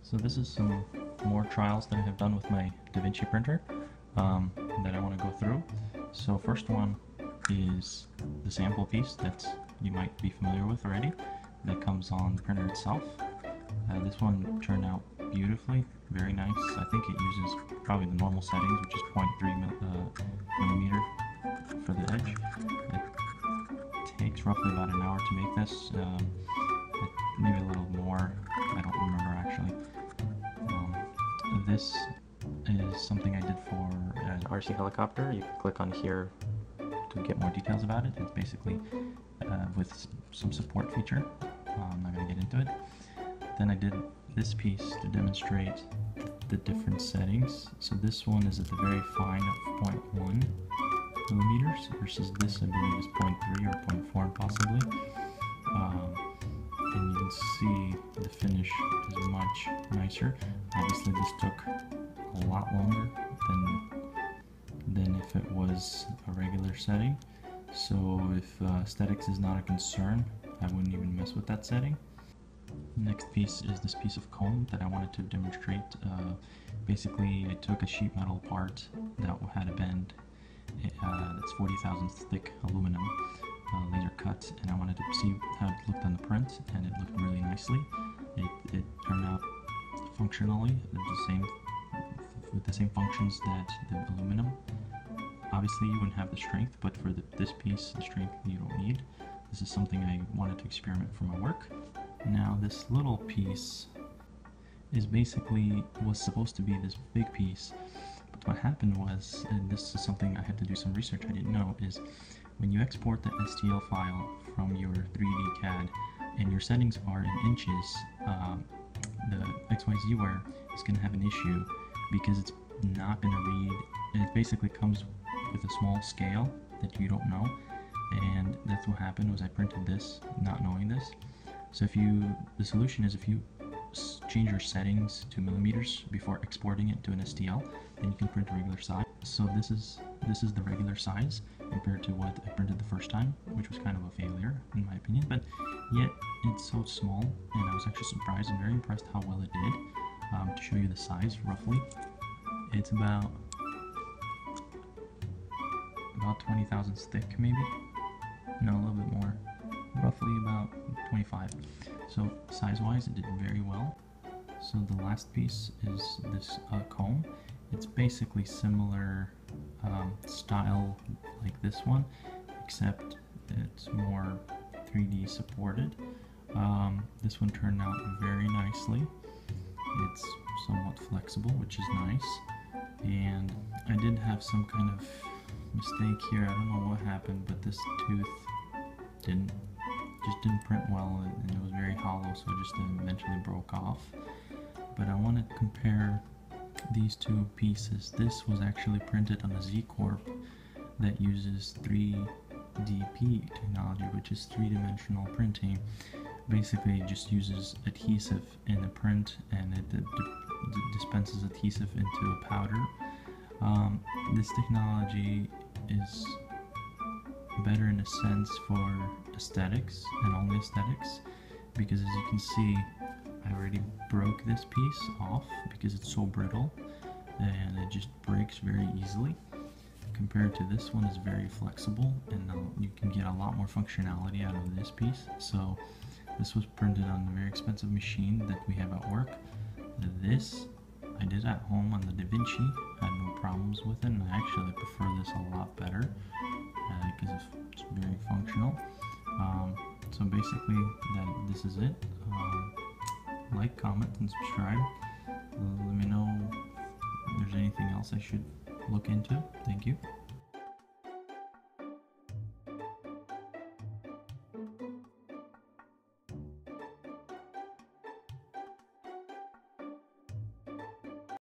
So this is some more trials that I have done with my Vinci printer that I want to go through. So first one is the sample piece that you might be familiar with already that comes on the printer itself. This one turned out beautifully, very nice. I think it uses probably the normal settings, which is 0.3 millimeter for the edge. It takes roughly about an hour to make this, maybe a little more, I don't remember actually. This is something I did for an RC helicopter. You can click on here to get more details about it. It's basically with some support feature. I'm not going to get into it. Then I did this piece to demonstrate the different settings. So this one is at the very fine of 0.1 millimeters versus this I believe is 0.3 or 0.4 possibly. And you can see the finish is much nicer. Obviously this took a lot longer than if it was a regular setting. So if aesthetics is not a concern, I wouldn't even mess with that setting. Next piece is this piece of comb that I wanted to demonstrate. Basically I took a sheet metal part that had a bend. That's 40 thousandths thick aluminum laser cut, and I wanted to see how it looked on the print, and it looked really nicely. It turned out functionally with the same functions that the aluminum. Obviously you wouldn't have the strength, but for this piece, the strength you don't need. This is something I wanted to experiment for my work. Now this little piece was supposed to be this big piece, but what happened was, and this is something I had to do some research I didn't know, is when you export the STL file from your 3D CAD and your settings are in inches, the XYZware is going to have an issue because it's not going to read, and it basically comes with a small scale that you don't know, and that's what happened was I printed this not knowing this. So the solution is if you change your settings to millimeters before exporting it to an STL, then you can print a regular size. So this is the regular size compared to what I printed the first time, which was kind of a failure in my opinion, but yet it's so small, and I was actually surprised and very impressed how well it did. To show you the size roughly, it's about 20 thousandths thick maybe, no, a little bit more, roughly about 25. So size-wise it did very well. So the last piece is this comb. It's basically similar style like this one, except it's more 3D supported. This one turned out very nicely. It's somewhat flexible, which is nice. And I did have some kind of mistake here. I don't know what happened, but this tooth just didn't print well, and it was very hollow, so it just eventually broke off. But I want to compare these two pieces. This was actually printed on a Z Corp that uses 3DP technology, which is three-dimensional printing. Basically it just uses adhesive in the print, and it dispenses adhesive into a powder. This technology is better in a sense for aesthetics and only aesthetics, because as you can see I already broke this piece off because it's so brittle and it just breaks very easily, compared to this one is very flexible, and you can get a lot more functionality out of this piece. So this was printed on a very expensive machine that we have at work. This I did at home on the Vinci, had no problems with it, and I actually prefer this a lot better because it's very functional. So basically this is it. Like, comment, and subscribe. Let me know if there's anything else I should look into. Thank you.